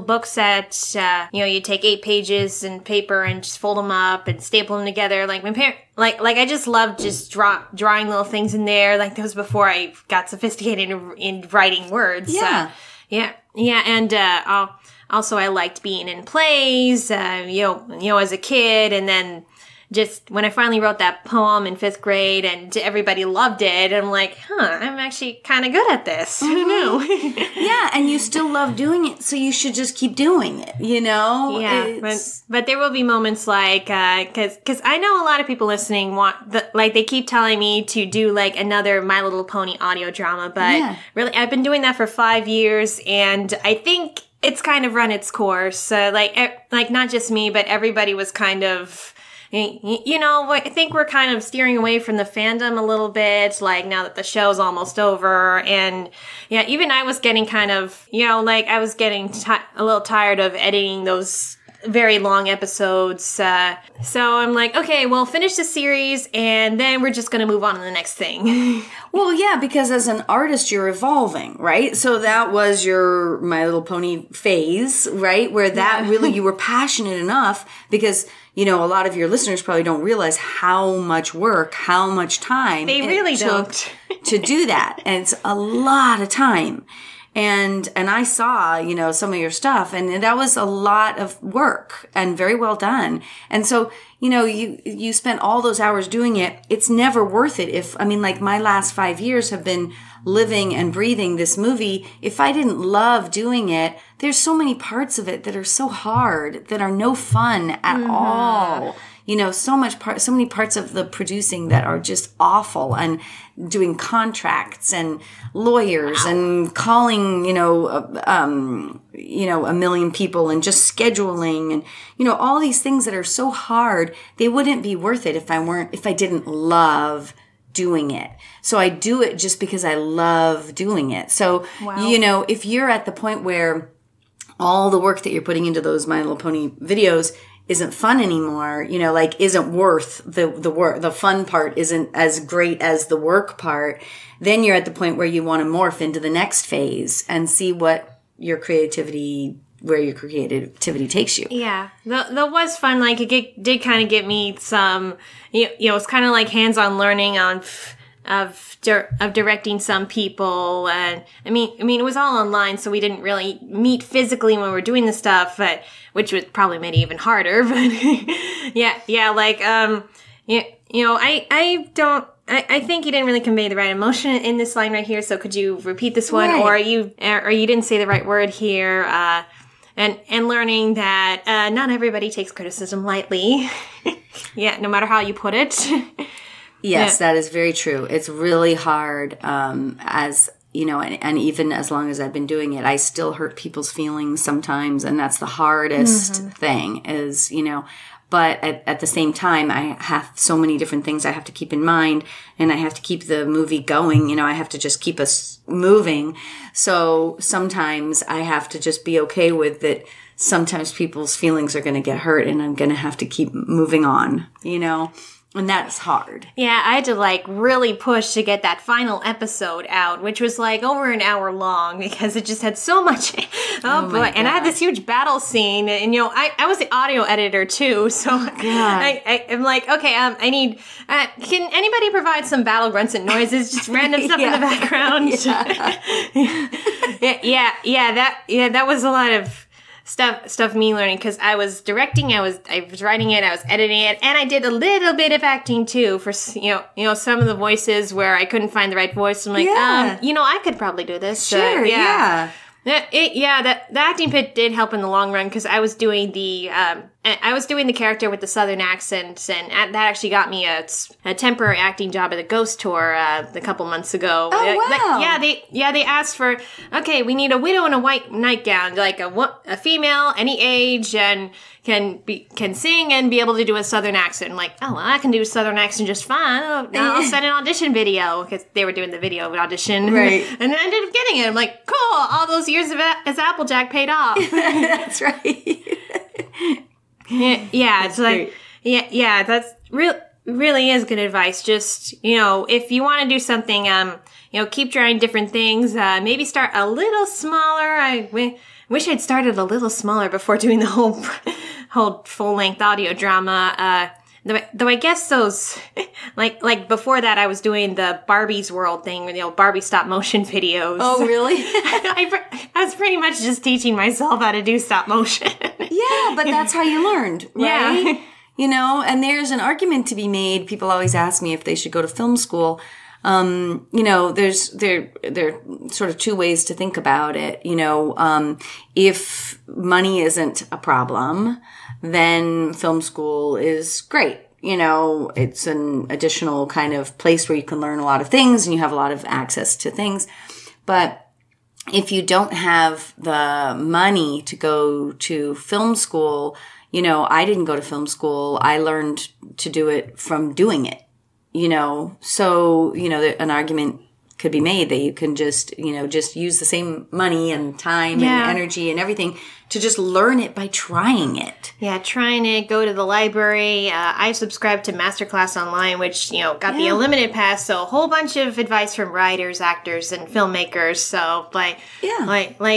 books that, you take 8 pages and paper and just fold them up and staple them together. Like, my parents, like, I just loved just drawing little things in there. Like, that was before I got sophisticated in writing words. Yeah. And, also, I liked being in plays, as a kid, and then just when I finally wrote that poem in 5th grade and everybody loved it, I'm like, I'm actually kind of good at this. I don't know. Yeah, and you still love doing it, so you should just keep doing it, Yeah, but there will be moments like, because I know a lot of people listening they keep telling me to do like another My Little Pony audio drama, but really, I've been doing that for 5 years, and I think it's kind of run its course. Like not just me, but everybody was kind of, I think we're kind of steering away from the fandom a little bit, like now that the show's almost over. And yeah, even I was getting kind of, I was getting a little tired of editing those very long episodes. So I'm like, okay, well, finish the series and then we're just going to move on to the next thing. Well, yeah, because as an artist, you're evolving, right? So that was your My Little Pony phase, right? Where that really, you were passionate enough because, a lot of your listeners probably don't realize how much work, how much time they really don't to do that. And it's a lot of time. And I saw, some of your stuff and that was a lot of work and very well done. And so, you spent all those hours doing it. It's never worth it. My last 5 years have been living and breathing this movie. If I didn't love doing it, there's so many parts of it that are so hard, that are no fun at all. So many parts of the producing that are just awful, and doing contracts and lawyers and calling, a million people and just scheduling and, all these things that are so hard, they wouldn't be worth it if I didn't love doing it. So I do it just because I love doing it. So, you know, if you're at the point where all the work that you're putting into those My Little Pony videos isn't fun anymore, you know, like isn't worth the work, the fun part isn't as great as the work part, then you're at the point where you want to morph into the next phase and see what your creativity takes you. Yeah, that was fun. Like it did kind of get me some, you know, it's kind of like hands-on learning of directing some people. And I mean, it was all online, so we didn't really meet physically when we were doing the stuff, but which would probably made it even harder. But yeah, like you know, I think you didn't really convey the right emotion in this line right here. So could you repeat this one, or you didn't say the right word here? And learning that not everybody takes criticism lightly. Yeah, no matter how you put it. Yes, that is very true. It's really hard, as you know, and even as long as I've been doing it, I still hurt people's feelings sometimes, and that's the hardest thing. Is, you know. But at the same time, I have so many different things I have to keep in mind, and I have to keep the movie going. You know, I have to just keep us moving. So sometimes I have to just be okay with that. Sometimes people's feelings are going to get hurt, and I'm going to have to keep moving on, you know? And that's hard. Yeah, I had to like really push to get that final episode out, which was like over an hour long because it just had so much. Oh boy. And I had this huge battle scene, and you know, I was the audio editor too. So I'm like, okay, I need, can anybody provide some battle grunts and noises, just random stuff in the background? That was a lot of stuff me learning, because I was directing, I was writing it, I was editing it, and I did a little bit of acting too for you know some of the voices where I couldn't find the right voice. I'm like, you know, I could probably do this. Sure, the acting bit did help in the long run, because I was doing the character with the southern accent, and that actually got me a temporary acting job at the Ghost Tour a couple months ago. Oh wow! They asked for, okay, we need a widow in a white nightgown, like a female, any age, and can sing and be able to do a southern accent. I'm like, oh well, I can do a southern accent just fine. I'll send an audition video, because they were doing the video audition, right? And then I ended up getting it. I'm like, cool, all those years as Applejack paid off. That's right. It's like, that's really is good advice. Just, you know, if you want to do something, you know, keep trying different things. Maybe start a little smaller. I wish I'd started a little smaller before doing the whole full-length audio drama. Though I guess those, like before that, I was doing the Barbie's World thing, you know, Barbie stop motion videos. Oh, really? I was pretty much just teaching myself how to do stop motion. Yeah, but that's how you learned, right? Yeah. You know, and there's an argument to be made. People always ask me if they should go to film school. You know, there are sort of two ways to think about it. You know, if money isn't a problem, then film school is great. You know, it's an additional kind of place where you can learn a lot of things and you have a lot of access to things. But if you don't have the money to go to film school, you know, I didn't go to film school. I learned to do it from doing it, you know. So, you know, an argument could be made that you can just, you know, just use the same money and time and energy and everything to just learn it by trying it. Yeah, trying it, go to the library. I subscribed to Masterclass Online, which, you know, got the unlimited pass. So a whole bunch of advice from writers, actors, and filmmakers. So, like,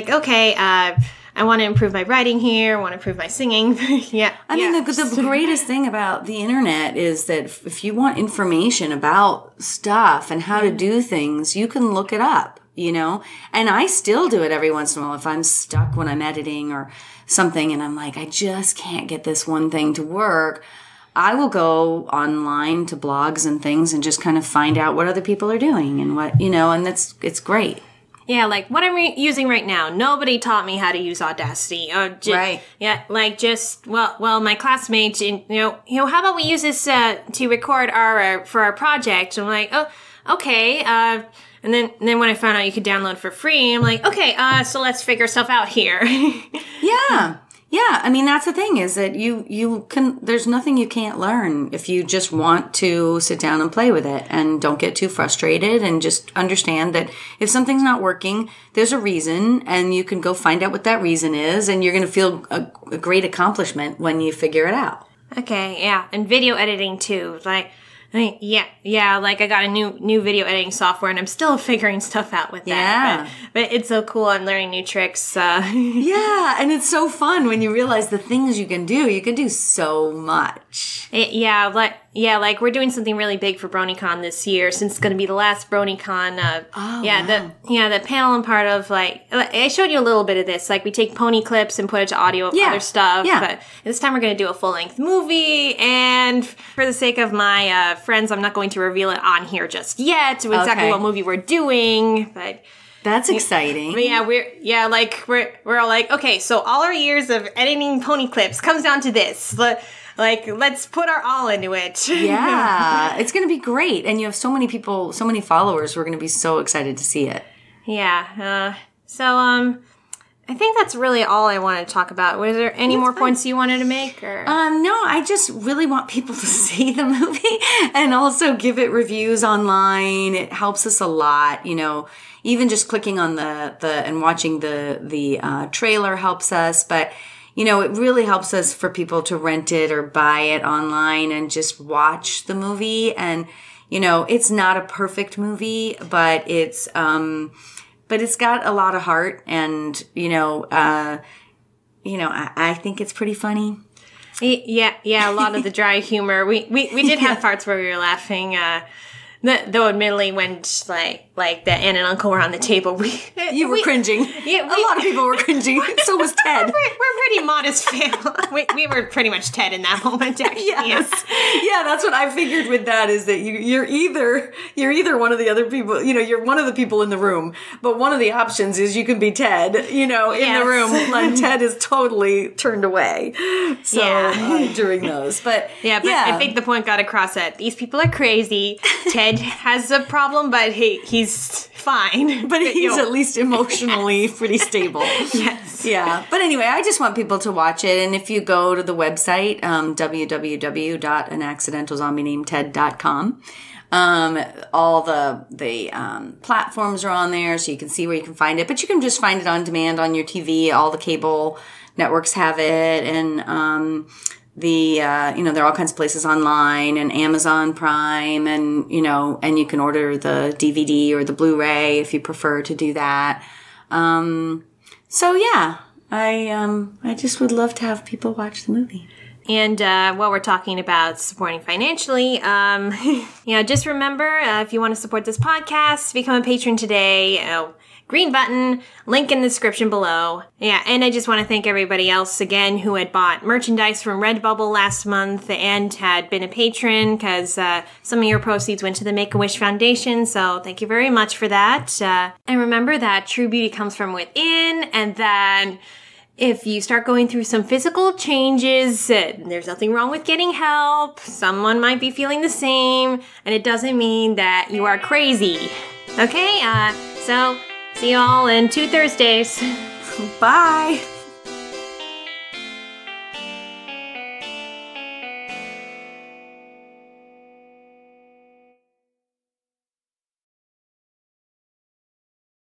okay, I want to improve my writing here. I want to improve my singing. I mean, the greatest thing about the internet is that if you want information about stuff and how to do things, you can look it up, you know? And I still do it every once in a while if I'm stuck when I'm editing or something and I'm like, I just can't get this one thing to work. I will go online to blogs and things and just kind of find out what other people are doing and what, you know, and it's great. Yeah, like what I'm using right now. Nobody taught me how to use Audacity. Right. Yeah, like just my classmates. You know, how about we use this to record for our project? I'm like, oh, okay. And then when I found out you could download for free, I'm like, okay. So let's figure stuff out here. Yeah, I mean, that's the thing is that you can, there's nothing you can't learn if you just want to sit down and play with it and don't get too frustrated and just understand that if something's not working, there's a reason and you can go find out what that reason is and you're going to feel a great accomplishment when you figure it out. Okay, yeah, and video editing too. Like, like I got a new video editing software, and I'm still figuring stuff out with that. Yeah, but it's so cool. I'm learning new tricks. Yeah, and it's so fun when you realize the things you can do. You can do so much. Like we're doing something really big for BronyCon this year, since it's going to be the last BronyCon. The panel and part of I showed you a little bit of this. Like we take pony clips and put it to audio of other stuff. Yeah. But this time we're going to do a full length movie, and for the sake of my friends, I'm not going to reveal it on here just yet. Exactly what movie we're doing, but. That's exciting. But we're all like, okay, so all our years of editing pony clips comes down to this. Let's put our all into it. Yeah, it's going to be great. And you have so many people, so many followers who are going to be so excited to see it. Yeah. I think that's really all I wanted to talk about. Was there any more points you wanted to make? Or? No, I just really want people to see the movie and also give it reviews online. It helps us a lot, even just clicking on the and watching the trailer helps us, but it really helps us for people to rent it or buy it online and just watch the movie. And, it's not a perfect movie, but it's got a lot of heart and, I think it's pretty funny. Yeah, a lot of the dry humor. We did have parts where we were laughing, though admittedly when like the aunt and uncle were on the table, you were cringing. Yeah, a lot of people were cringing. So was Ted. We're pretty modest family. We were pretty much Ted in that moment, actually. Yes. Yeah, that's what I figured with that is that you're either one of the other people, you're one of the people in the room, but one of the options is you can be Ted, in the room, and Ted is totally turned away. So during those, but I think the point got across that these people are crazy. Ted has a problem, but he's fine. But he's at least emotionally pretty stable. Yes. Yeah. But anyway, I just want people to watch it. And if you go to the website, www.anaccidentalzombienameted.com, all the platforms are on there, so you can see where you can find it. But you can just find it on demand on your TV. All the cable networks have it. And there are all kinds of places online and Amazon Prime and you can order the DVD or the Blu-ray if you prefer to do that. I just would love to have people watch the movie. And while we're talking about supporting financially, just remember, if you want to support this podcast, become a patron today. Green button, link in the description below. Yeah, and I just want to thank everybody else again who had bought merchandise from Redbubble last month and had been a patron, because some of your proceeds went to the Make-A-Wish Foundation, so thank you very much for that. And remember that true beauty comes from within, and that if you start going through some physical changes, there's nothing wrong with getting help. Someone might be feeling the same, and it doesn't mean that you are crazy. Okay, so see you all in 2 Thursdays. Bye.